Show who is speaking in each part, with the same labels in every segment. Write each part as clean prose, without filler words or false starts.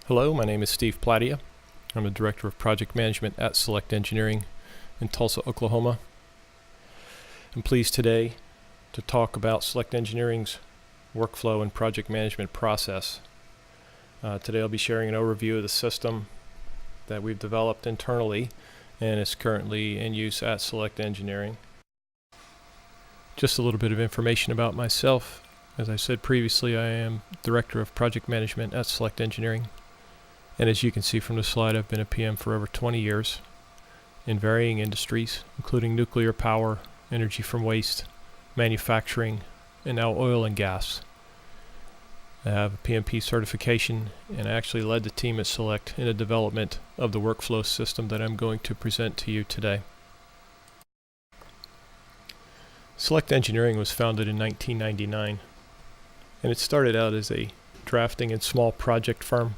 Speaker 1: Hello, my name is Steve Platia. I'm the Director of Project Management at Select Engineering in Tulsa, Oklahoma. I'm pleased today to talk about Select Engineering's workflow and project management process. Today I'll be sharing an overview of the system that we've developed internally and is currently in use at Select Engineering. Just a little bit of information about myself. As I said previously, I am Director of Project Management at Select Engineering. And as you can see from the slide, I've been a PM for over 20 years in varying industries, including nuclear power, energy from waste, manufacturing, and now oil and gas. I have a PMP certification, and I actually led the team at Select in the development of the workflow system that I'm going to present to you today. Select Engineering was founded in 1999, and it started out as a drafting and small project firm,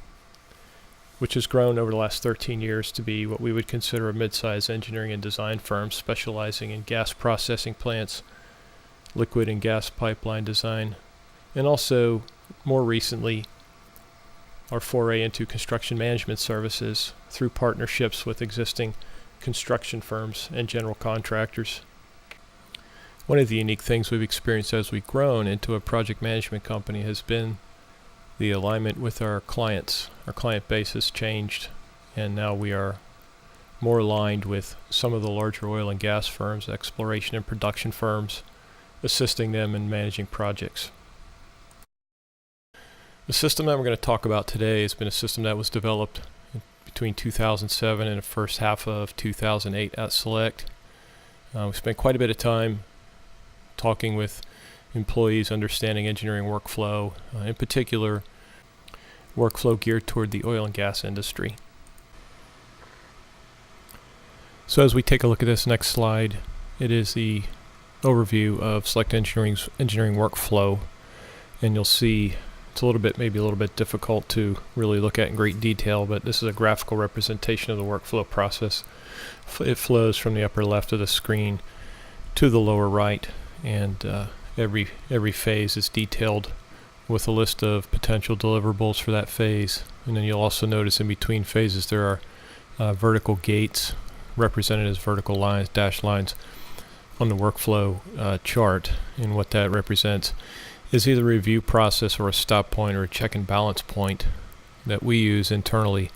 Speaker 1: which has grown over the last 13 years to be what we would consider a mid-size engineering and design firm specializing in gas processing plants, liquid and gas pipeline design, and also, more recently, our foray into construction management services through partnerships with existing construction firms and general contractors. One of the unique things we've experienced as we've grown into a project management company has been the alignment with our clients. Our client base has changed, and now we are more aligned with some of the larger oil and gas firms, exploration and production firms, assisting them in managing projects. The system that we're going to talk about today has been a system that was developed between 2007 and the first half of 2008 at Select. We spent quite a bit of time talking with employees understanding engineering workflow, in particular workflow geared toward the oil and gas industry. So as we take a look at this next slide, it is the overview of Select Engineering's engineering workflow, and you'll see it's maybe a little bit difficult to really look at in great detail, but this is a graphical representation of the workflow process. It flows from the upper left of the screen to the lower right, and every phase is detailed with a list of potential deliverables for that phase. And then you'll also notice in between phases there are vertical gates represented as vertical lines, dashed lines on the workflow chart. And what that represents is either a review process or a stop point or a check and balance point that we use internally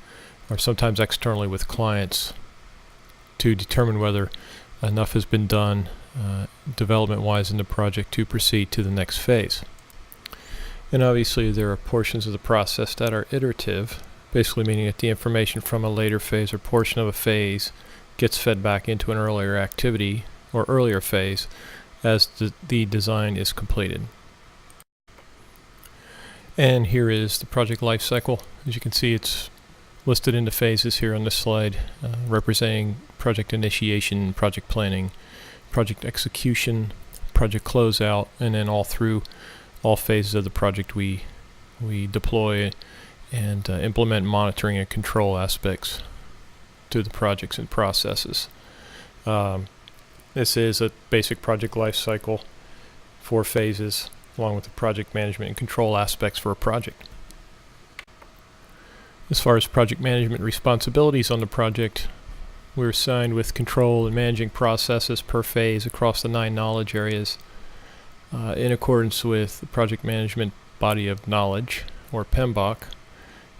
Speaker 1: or sometimes externally with clients to determine whether enough has been done development-wise in the project to proceed to the next phase. And obviously there are portions of the process that are iterative, basically meaning that the information from a later phase or portion of a phase gets fed back into an earlier activity or earlier phase as the design is completed. And here is the project life cycle. As you can see, it's listed into phases here on this slide, representing project initiation, project planning, project execution, project closeout, and then all through all phases of the project we deploy and implement monitoring and control aspects to the projects and processes. This is a basic project life cycle, 4 phases, along with the project management and control aspects for a project. As far as project management responsibilities on the project, we're assigned with control and managing processes per phase across the 9 knowledge areas in accordance with the project management body of knowledge, or PMBOK.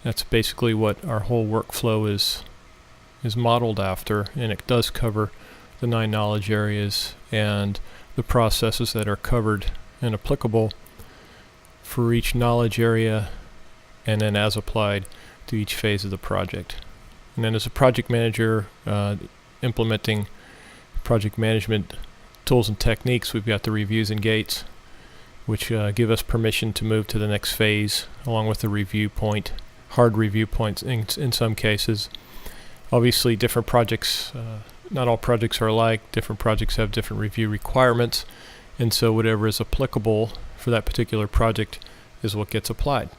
Speaker 1: That's basically what our whole workflow is modeled after, and it does cover the 9 knowledge areas and the processes that are covered and applicable for each knowledge area, and then as applied to each phase of the project. And then as a project manager implementing project management tools and techniques, we've got the reviews and gates, which give us permission to move to the next phase, along with the review point, hard review points in some cases. Obviously, different projects, not all projects are alike. Different projects have different review requirements, and so whatever is applicable for that particular project is what gets applied.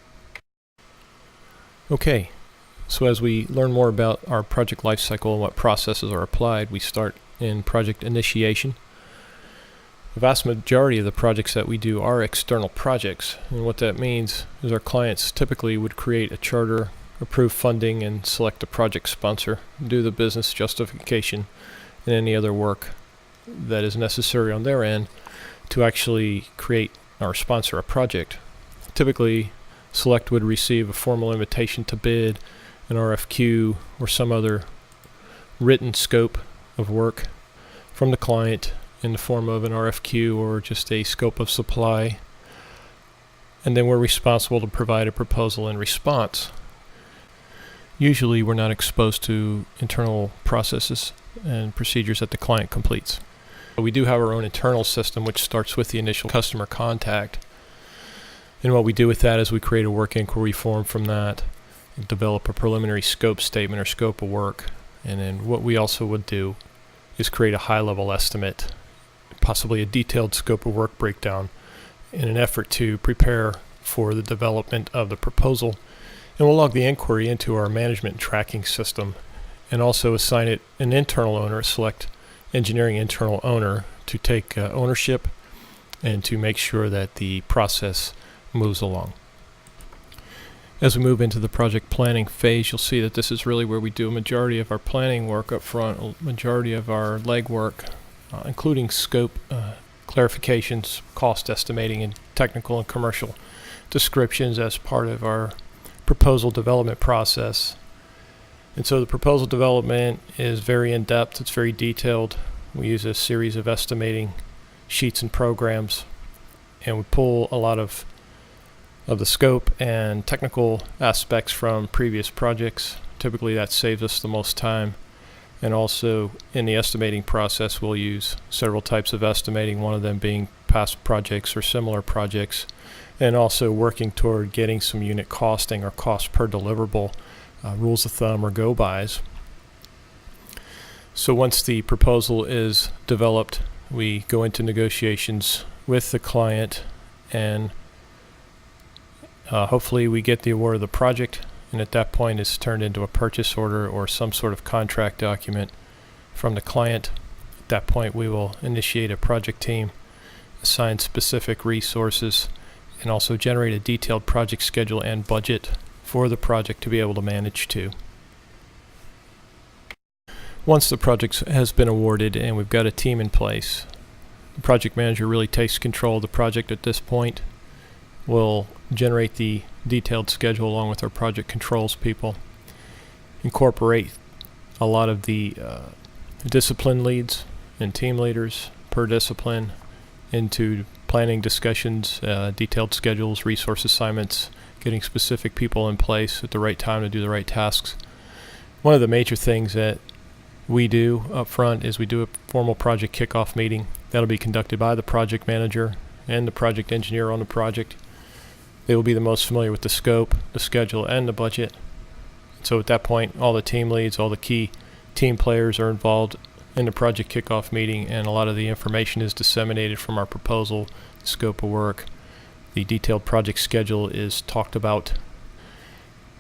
Speaker 1: Okay. So as we learn more about our project lifecycle and what processes are applied, we start in project initiation. The vast majority of the projects that we do are external projects, and what that means is our clients typically would create a charter approve funding and select a project sponsor, do the business justification, and any other work that is necessary on their end to actually create or sponsor a project. Typically, Select would receive a formal invitation to bid, an RFQ, or some other written scope of work from the client in the form of an RFQ or just a scope of supply. And then we're responsible to provide a proposal in response. Usually we're not exposed to internal processes and procedures that the client completes. But we do have our own internal system which starts with the initial customer contact. And what we do with that is we create a work inquiry form from that and develop a preliminary scope statement or scope of work. And then what we also would do is create a high-level estimate, possibly a detailed scope of work breakdown, in an effort to prepare for the development of the proposal. And we'll log the inquiry into our management tracking system and also assign it an internal owner, select engineering internal owner, to take ownership and to make sure that the process moves along. As we move into the project planning phase, you'll see that this is really where we do a majority of our planning work up front, a majority of our legwork, including scope clarifications, cost estimating, and technical and commercial descriptions as part of our proposal development process. And so the proposal development is very in-depth, it's very detailed. We use a series of estimating sheets and programs, and we pull a lot of the scope and technical aspects from previous projects. Typically that saves us the most time. And also in the estimating process we'll use several types of estimating, one of them being past projects or similar projects, and also working toward getting some unit costing or cost per deliverable rules of thumb or go-bys. So once the proposal is developed, we go into negotiations with the client, and hopefully we get the award of the project, and at that point it's turned into a purchase order or some sort of contract document from the client. At that point we will initiate a project team, assign specific resources, and also generate a detailed project schedule and budget for the project to be able to manage to. Once the project has been awarded and we've got a team in place, the project manager really takes control of the project at this point. We'll generate the detailed schedule along with our project controls people, incorporate a lot of the discipline leads and team leaders per discipline into planning discussions, detailed schedules, resource assignments, getting specific people in place at the right time to do the right tasks. One of the major things that we do up front is we do a formal project kickoff meeting. That'll be conducted by the project manager and the project engineer on the project. They will be the most familiar with the scope, the schedule, and the budget. So at that point, all the team leads, all the key team players are involved in the project kickoff meeting, and a lot of the information is disseminated from our proposal, the scope of work. The detailed project schedule is talked about.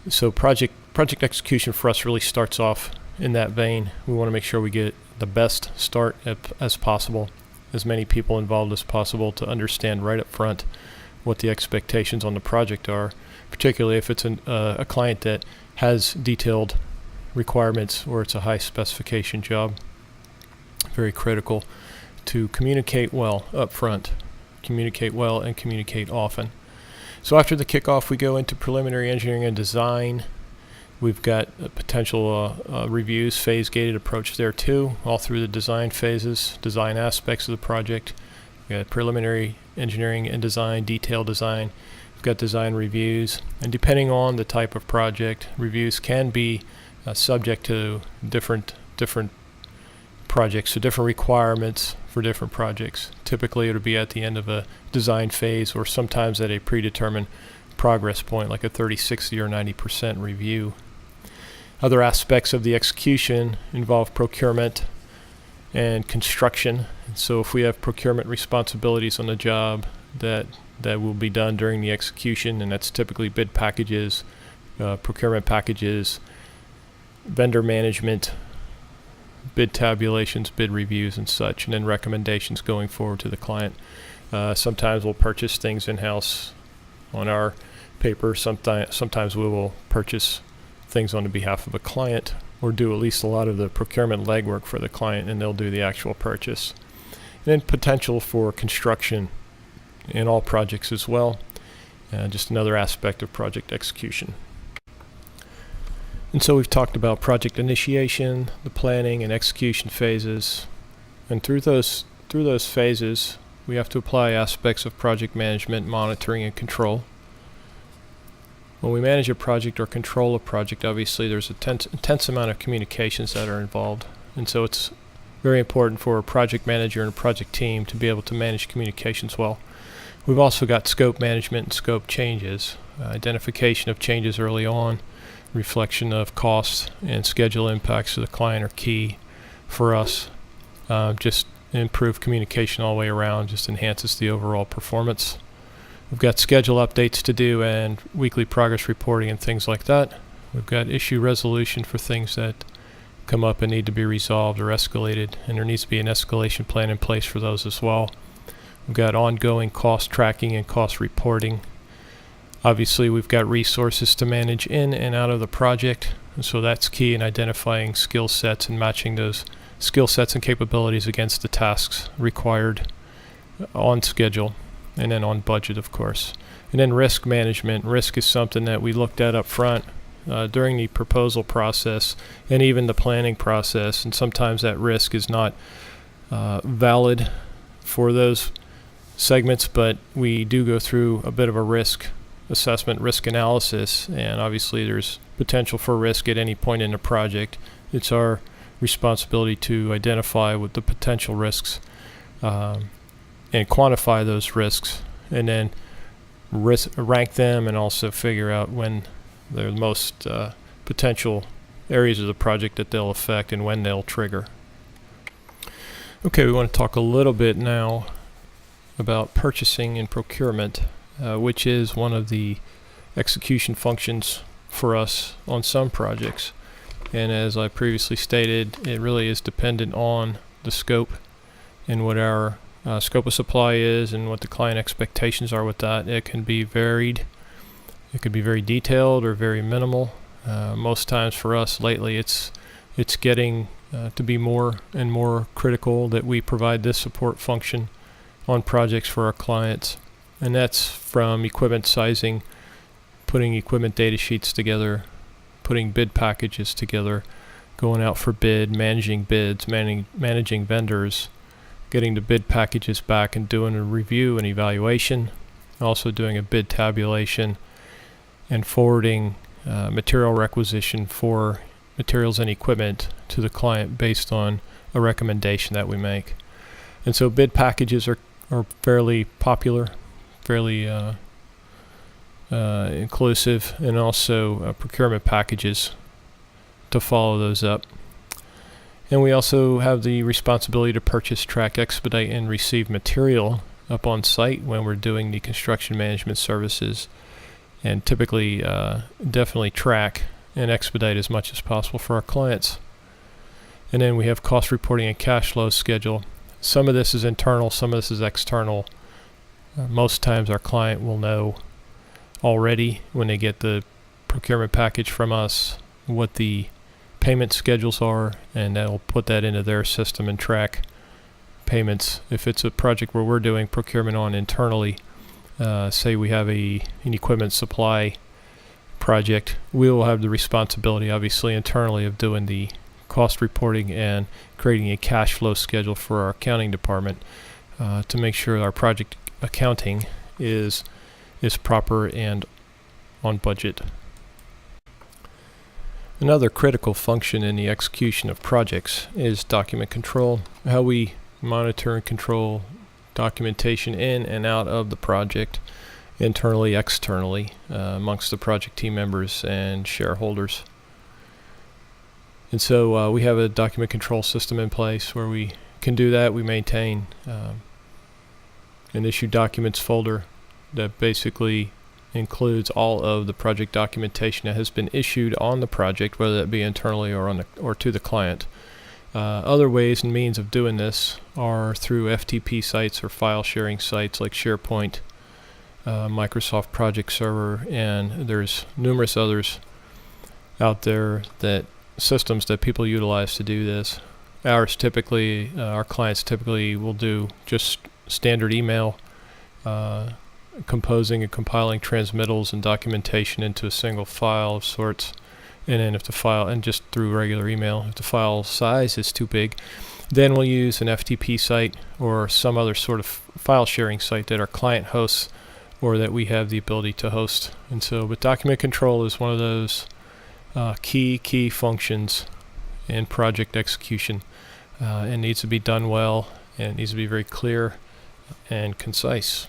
Speaker 1: So project execution for us really starts off in that vein. We want to make sure we get the best start as possible, as many people involved as possible to understand right up front what the expectations on the project are, particularly if it's a client that has detailed requirements or it's a high specification job. Very critical to communicate well up front, communicate well and communicate often. So after the kickoff, we go into preliminary engineering and design. We've got potential reviews, phase-gated approach there too, all through the design phases, design aspects of the project. We've got preliminary engineering and design, detailed design. We've got design reviews, and depending on the type of project, reviews can be subject to different projects, so different requirements for different projects. Typically it'll be at the end of a design phase or sometimes at a predetermined progress point like a 30, 60, or 90% review. Other aspects of the execution involve procurement and construction. And so if we have procurement responsibilities on the job that will be done during the execution, and that's typically bid packages, procurement packages, vendor management, bid tabulations, bid reviews and such, and then recommendations going forward to the client. Sometimes we'll purchase things in-house on our paper. Sometimes we will purchase things on behalf of a client, or do at least a lot of the procurement legwork for the client, and they'll do the actual purchase. And then potential for construction in all projects as well. Just another aspect of project execution. And so we've talked about project initiation, the planning and execution phases. And through those phases, we have to apply aspects of project management, monitoring, and control. When we manage a project or control a project, obviously there's an intense amount of communications that are involved. And so it's very important for a project manager and a project team to be able to manage communications well. We've also got scope management and scope changes, identification of changes early on, reflection of costs and schedule impacts to the client are key for us. Just improve communication all the way around, just enhances the overall performance. We've got schedule updates to do and weekly progress reporting and things like that. We've got issue resolution for things that come up and need to be resolved or escalated, and there needs to be an escalation plan in place for those as well. We've got ongoing cost tracking and cost reporting. Obviously, we've got resources to manage in and out of the project, and so that's key in identifying skill sets and matching those skill sets and capabilities against the tasks required on schedule and then on budget, of course. And then risk management. Risk is something that we looked at up front during the proposal process and even the planning process, and sometimes that risk is not valid for those segments, but we do go through a bit of a risk assessment, risk analysis, and obviously there's potential for risk at any point in the project. It's our responsibility to identify what the potential risks and quantify those risks, and then rank them, and also figure out when they're the most potential areas of the project that they'll affect and when they'll trigger. Okay, we want to talk a little bit now about purchasing and procurement, which is one of the execution functions for us on some projects. And as I previously stated, it really is dependent on the scope and what our scope of supply is and what the client expectations are with that. It can be varied. It could be very detailed or very minimal. Most times for us lately, it's getting to be more and more critical that we provide this support function on projects for our clients. And that's from equipment sizing, putting equipment data sheets together, putting bid packages together, going out for bid, managing bids, managing vendors, getting the bid packages back and doing a review and evaluation, also doing a bid tabulation, and forwarding material requisition for materials and equipment to the client based on a recommendation that we make. And so bid packages are fairly popular, fairly inclusive, and also procurement packages to follow those up. And we also have the responsibility to purchase, track, expedite, and receive material up on site when we're doing the construction management services, and typically definitely track and expedite as much as possible for our clients. And then we have cost reporting and cash flow schedule. Some of this is internal, some of this is external. Most times our client will know already when they get the procurement package from us what the payment schedules are, and that'll put that into their system and track payments. If it's a project where we're doing procurement on internally, say we have an equipment supply project, we will have the responsibility, obviously internally, of doing the cost reporting and creating a cash flow schedule for our accounting department to make sure our project accounting is proper and on budget. Another critical function in the execution of projects is document control, how we monitor and control documentation in and out of the project, internally, externally, amongst the project team members and shareholders. And so we have a document control system in place where we can do that. We maintain an issue documents folder that basically includes all of the project documentation that has been issued on the project, whether that be internally or to the client. Other ways and means of doing this are through FTP sites or file sharing sites like SharePoint, Microsoft Project Server, and there's numerous others. out there, that systems that people utilize to do this. Our clients typically will do just standard email, composing and compiling transmittals and documentation into a single file of sorts. And then and just through regular email, if the file size is too big, then we'll use an FTP site or some other sort of file sharing site that our client hosts or that we have the ability to host. And so, but document control is one of those key functions in project execution. It needs to be done well, and it needs to be very clear and concise.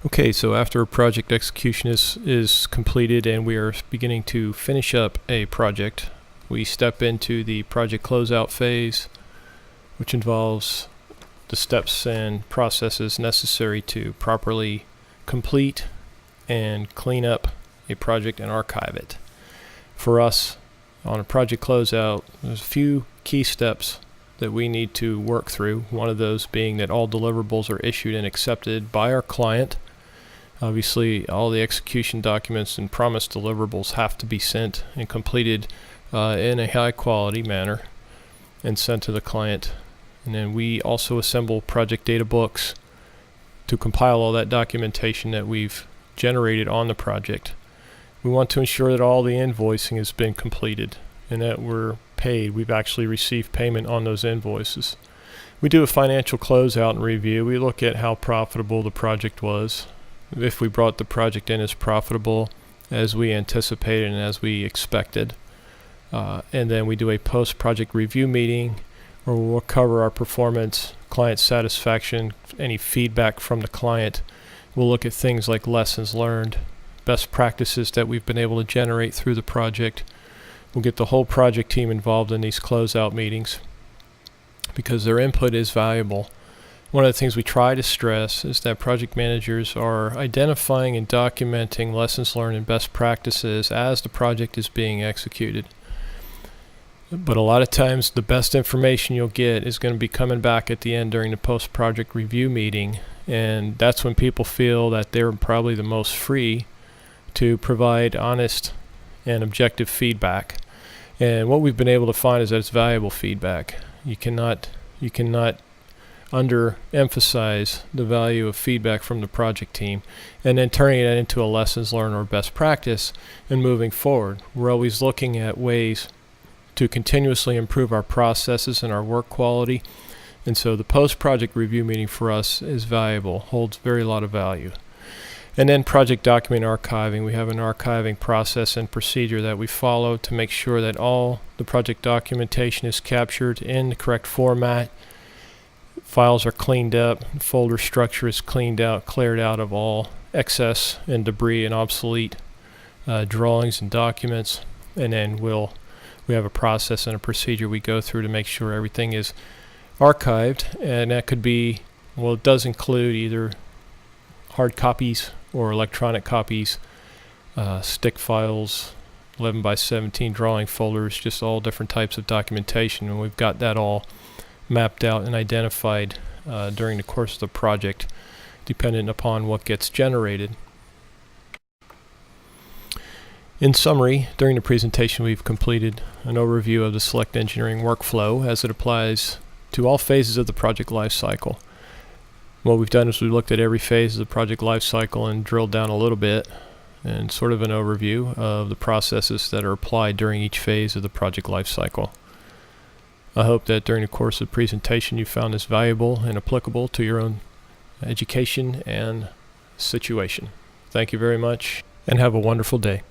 Speaker 1: Okay, so after project execution is completed and we are beginning to finish up a project, we step into the project closeout phase, which involves the steps and processes necessary to properly complete and clean up a project and archive it. For us, on a project closeout, there's a few key steps that we need to work through. One of those being that all deliverables are issued and accepted by our client. Obviously, all the execution documents and promised deliverables have to be sent and completed in a high quality manner and sent to the client. And then we also assemble project data books to compile all that documentation that we've generated on the project. We want to ensure that all the invoicing has been completed and that we're paid. We've actually received payment on those invoices. We do a financial closeout and review. We look at how profitable the project was, if we brought the project in as profitable as we anticipated and as we expected. And then we do a post-project review meeting where we'll cover our performance, client satisfaction, any feedback from the client. We'll look at things like lessons learned, best practices that we've been able to generate through the project. We'll get the whole project team involved in these closeout meetings because their input is valuable. One of the things we try to stress is that project managers are identifying and documenting lessons learned and best practices as the project is being executed. But a lot of times the best information you'll get is going to be coming back at the end during the post-project review meeting, and that's when people feel that they're probably the most free to provide honest and objective feedback. And what we've been able to find is that it's valuable feedback. You cannot underemphasize the value of feedback from the project team, and then turning it into a lessons learned or best practice and moving forward. We're always looking at ways to continuously improve our processes and our work quality, and so the post-project review meeting for us is valuable, holds very lot of value. And then project document archiving. We have an archiving process and procedure that we follow to make sure that all the project documentation is captured in the correct format. Files are cleaned up, folder structure is cleaned out, cleared out of all excess and debris and obsolete drawings and documents. And then we have a process and a procedure we go through to make sure everything is archived. And that could be, well, it does include either hard copies or electronic copies, stick files, 11 by 17 drawing folders, just all different types of documentation. And we've got that all mapped out and identified during the course of the project, dependent upon what gets generated. In summary, during the presentation we've completed an overview of the Select Engineering workflow as it applies to all phases of the project lifecycle. What we've done is we've looked at every phase of the project lifecycle and drilled down a little bit and sort of an overview of the processes that are applied during each phase of the project lifecycle. I hope that during the course of the presentation you found this valuable and applicable to your own education and situation. Thank you very much and have a wonderful day.